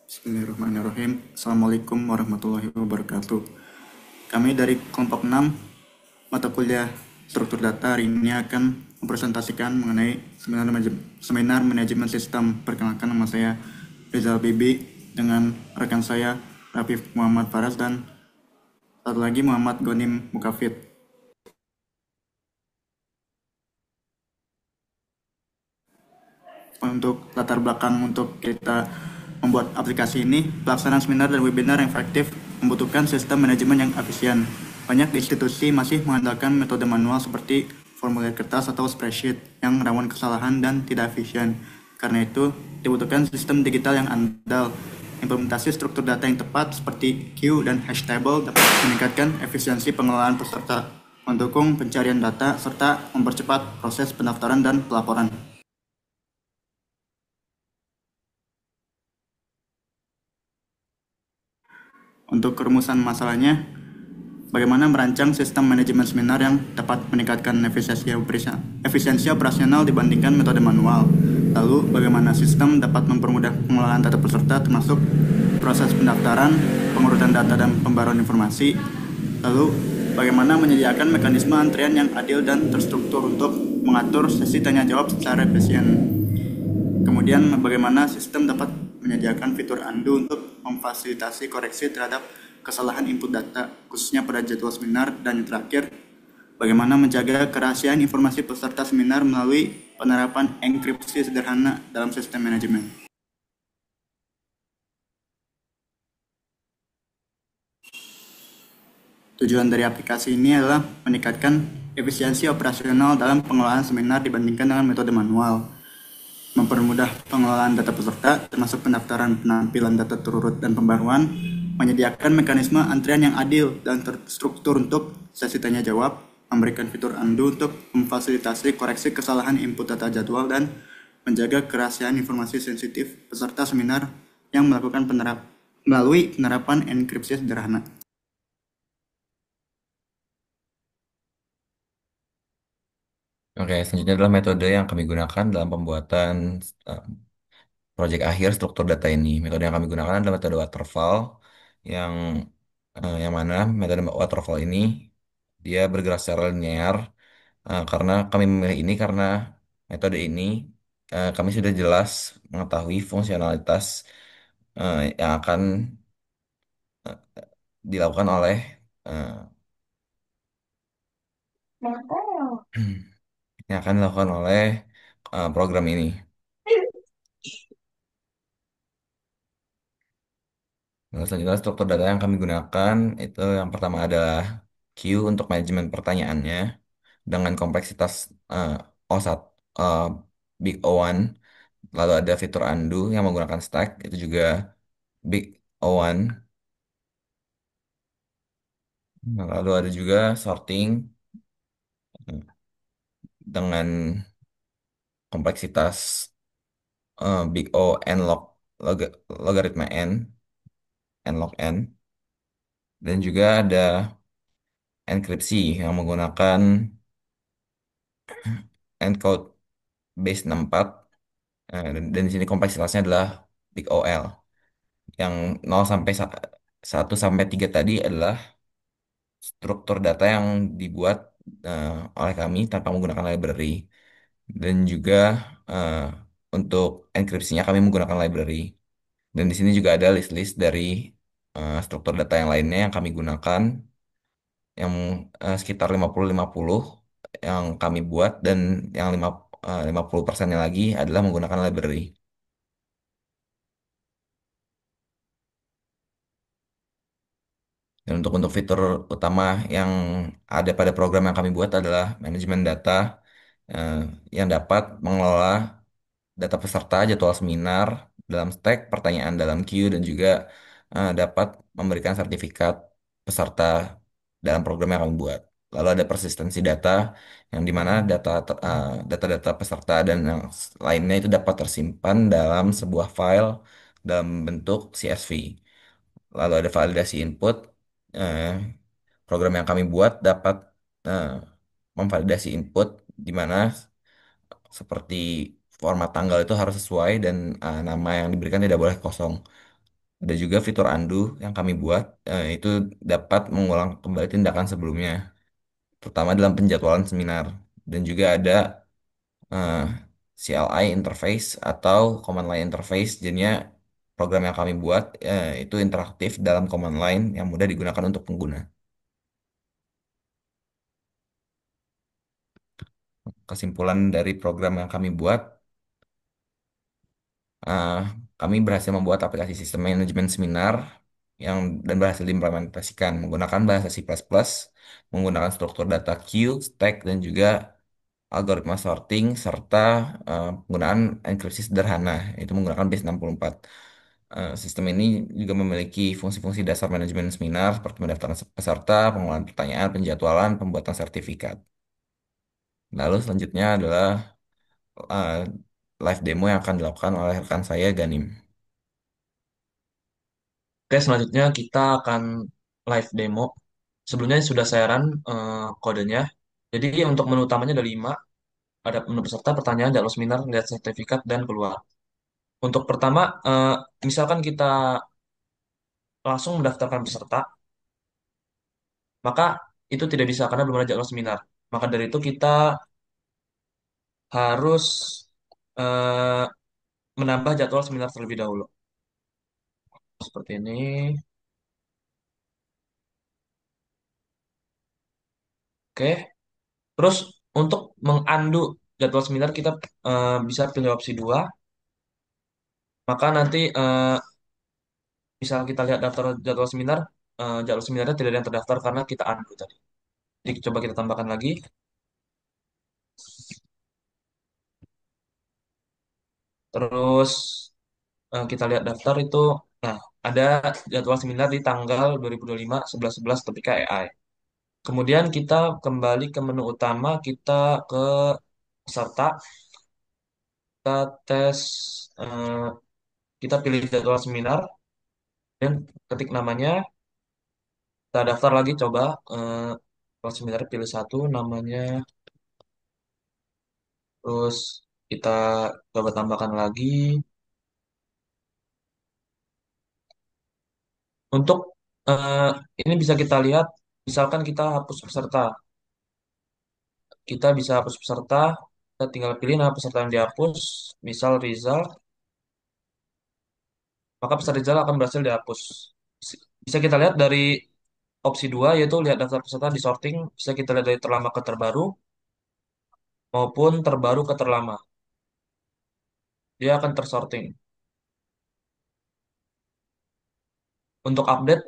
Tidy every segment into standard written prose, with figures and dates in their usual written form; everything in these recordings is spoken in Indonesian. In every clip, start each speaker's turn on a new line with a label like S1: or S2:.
S1: Bismillahirrahmanirrahim. Assalamualaikum warahmatullahi wabarakatuh. Kami dari kelompok 6 mata kuliah struktur data hari ini akan mempresentasikan mengenai seminar manajemen sistem. Perkenalkan, nama saya Rizal Bibi dengan rekan saya Rafif Muhammad Faras dan satu lagi Muhammad Gonim Mukafid. Untuk latar belakang untuk kita membuat aplikasi ini, pelaksanaan seminar dan webinar yang efektif membutuhkan sistem manajemen yang efisien. Banyak institusi masih mengandalkan metode manual seperti formulir kertas atau spreadsheet yang rawan kesalahan dan tidak efisien. Karena itu, dibutuhkan sistem digital yang andal. Implementasi struktur data yang tepat seperti queue dan hash table dapat meningkatkan efisiensi pengelolaan peserta, mendukung pencarian data, serta mempercepat proses pendaftaran dan pelaporan. Untuk kerumusan masalahnya, bagaimana merancang sistem manajemen seminar yang dapat meningkatkan efisiensi operasional dibandingkan metode manual. Lalu, bagaimana sistem dapat mempermudah pengelolaan data peserta termasuk proses pendaftaran, pengurutan data dan pembaruan informasi. Lalu, bagaimana menyediakan mekanisme antrian yang adil dan terstruktur untuk mengatur sesi tanya jawab secara efisien. Kemudian bagaimana sistem dapat menyediakan fitur undo untuk memfasilitasi koreksi terhadap kesalahan input data, khususnya pada jadwal seminar. Dan yang terakhir, bagaimana menjaga kerahasiaan informasi peserta seminar melalui penerapan enkripsi sederhana dalam sistem manajemen. Tujuan dari aplikasi ini adalah meningkatkan efisiensi operasional dalam pengelolaan seminar dibandingkan dengan metode manual, mempermudah pengelolaan data peserta, termasuk pendaftaran, penampilan data terurut, dan pembaruan, menyediakan mekanisme antrian yang adil dan terstruktur untuk sesi tanya jawab, memberikan fitur undo untuk memfasilitasi koreksi kesalahan input data jadwal, dan menjaga kerahasiaan informasi sensitif peserta seminar yang melakukan melalui penerapan enkripsi sederhana.
S2: Oke, selanjutnya adalah metode yang kami gunakan dalam pembuatan eh, proyek akhir struktur data ini. Metode yang kami gunakan adalah metode waterfall, yang yang mana metode waterfall ini dia bergerak secara linear. Karena kami memilih ini karena metode ini kami sudah jelas mengetahui fungsionalitas yang akan dilakukan oleh eh, yang akan dilakukan oleh program ini. Nah, selanjutnya struktur data yang kami gunakan itu yang pertama adalah queue untuk manajemen pertanyaannya dengan kompleksitas eh, O1, eh, Big O1. Lalu ada fitur undo yang menggunakan stack, itu juga Big O1. Nah, lalu ada juga sorting dengan kompleksitas Big O n logaritma n log n. Dan juga ada enkripsi yang menggunakan encode base 64. Dan di sini kompleksitasnya adalah big OL. Yang 0 sampai 1 sampai 3 tadi adalah struktur data yang dibuat eh, oleh kami tanpa menggunakan library. Dan juga eh, untuk enkripsinya kami menggunakan library. Dan di sini juga ada list-list dari struktur data yang lainnya yang kami gunakan, yang sekitar 50-50 yang kami buat, dan yang 50%-nya lagi adalah menggunakan library. Dan untuk fitur utama yang ada pada program yang kami buat adalah manajemen data eh, yang dapat mengelola data peserta jadwal seminar dalam stack, pertanyaan dalam queue, dan juga dapat memberikan sertifikat peserta dalam program yang kami buat. Lalu ada persistensi data yang dimana data-data peserta dan yang lainnya itu dapat tersimpan dalam sebuah file dalam bentuk CSV. Lalu ada validasi input. eh, Program yang kami buat dapat eh, memvalidasi input di mana seperti format tanggal itu harus sesuai, dan nama yang diberikan tidak boleh kosong. Ada juga fitur undo yang kami buat, itu dapat mengulang kembali tindakan sebelumnya, terutama dalam penjadwalan seminar. Dan juga ada eh, CLI interface atau command line interface, jadinya program yang kami buat itu interaktif dalam command line yang mudah digunakan untuk pengguna. Kesimpulan dari program yang kami buat, eh, kami berhasil membuat aplikasi sistem manajemen seminar yang dan berhasil diimplementasikan menggunakan bahasa C++, menggunakan struktur data queue, stack, dan juga algoritma sorting, serta penggunaan enkripsi sederhana, yaitu menggunakan base 64. Sistem ini juga memiliki fungsi-fungsi dasar manajemen seminar seperti pendaftaran peserta, pengolahan pertanyaan, penjadwalan, pembuatan sertifikat. Lalu selanjutnya adalah eh, live demo yang akan dilakukan oleh rekan saya Ganim.
S3: Oke, selanjutnya kita akan live demo. Sebelumnya sudah saya run kodenya. Jadi untuk menu utamanya ada 5. Ada menu peserta, pertanyaan, jadwal seminar, lihat sertifikat, dan keluar. Untuk pertama, misalkan kita langsung mendaftarkan peserta, maka itu tidak bisa karena belum ada jadwal seminar. Maka dari itu kita harus eh, menambah jadwal seminar terlebih dahulu. Seperti ini. Oke. Terus untuk mengundo jadwal seminar kita bisa pilih opsi 2. Maka nanti misal kita lihat daftar jadwal seminar, jadwal seminarnya tidak ada yang terdaftar karena kita undo tadi. Jadi coba kita tambahkan lagi. Terus kita lihat daftar itu, nah ada jadwal seminar di tanggal 2025 11 topika AI. Kemudian kita kembali ke menu utama, kita ke peserta, kita tes, eh, kita pilih jadwal seminar dan ketik namanya, kita daftar lagi coba jadwal seminar pilih satu namanya, terus kita coba tambahkan lagi. Untuk eh, ini bisa kita lihat, misalkan kita hapus peserta, kita bisa hapus peserta, kita tinggal pilih nama peserta yang dihapus, misal Rizal, maka peserta Rizal akan berhasil dihapus. Bisa kita lihat dari opsi 2 yaitu lihat daftar peserta di sorting, bisa kita lihat dari terlama ke terbaru, maupun terbaru ke terlama. Dia akan tersorting. Untuk update,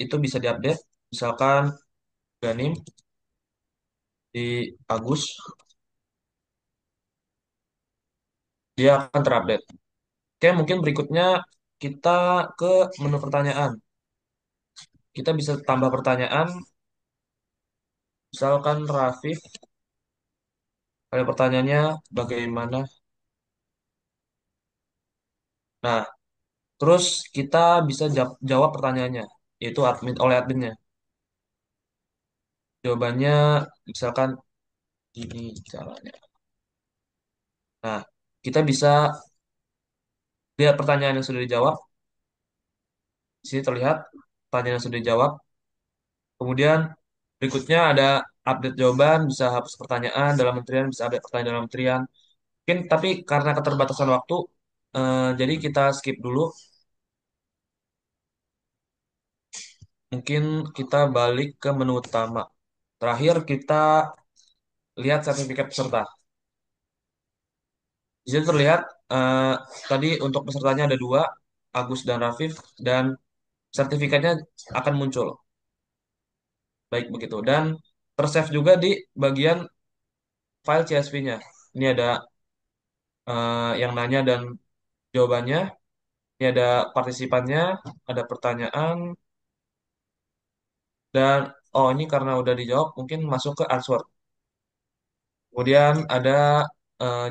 S3: itu bisa diupdate, misalkan Ganim di Agus, dia akan terupdate. Oke, mungkin berikutnya kita ke menu pertanyaan. Kita bisa tambah pertanyaan, misalkan Rafif, ada pertanyaannya bagaimana. Nah, terus kita bisa jawab pertanyaannya, yaitu oleh adminnya. Jawabannya misalkan ini caranya. Nah, kita bisa lihat pertanyaan yang sudah dijawab. Di sini terlihat pertanyaan yang sudah dijawab. Kemudian berikutnya ada update jawaban, bisa hapus pertanyaan dalam menterian, bisa update pertanyaan dalam menterian. Mungkin tapi karena keterbatasan waktu, jadi kita skip dulu. Mungkin kita balik ke menu utama. Terakhir kita lihat sertifikat peserta. Di situ terlihat eh, tadi untuk pesertanya ada 2, Agus dan Rafif, dan sertifikatnya akan muncul. Baik begitu. Dan tersave juga di bagian file CSV-nya. Ini ada yang nanya dan jawabannya. Ini ada partisipannya, ada pertanyaan, dan oh ini karena udah dijawab, mungkin masuk ke answer. Kemudian ada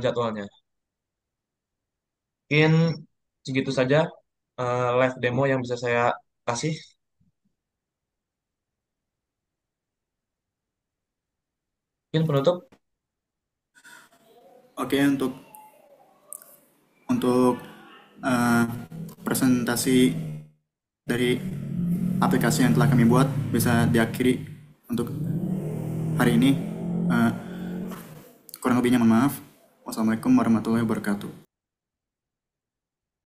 S3: jadwalnya. Mungkin segitu saja live demo yang bisa saya kasih. Mungkin penutup.
S1: Oke, untuk eh, presentasi presentasi dari aplikasi yang telah kami buat bisa diakhiri untuk hari ini. Kurang lebihnya mohon maaf. Wassalamualaikum warahmatullahi wabarakatuh.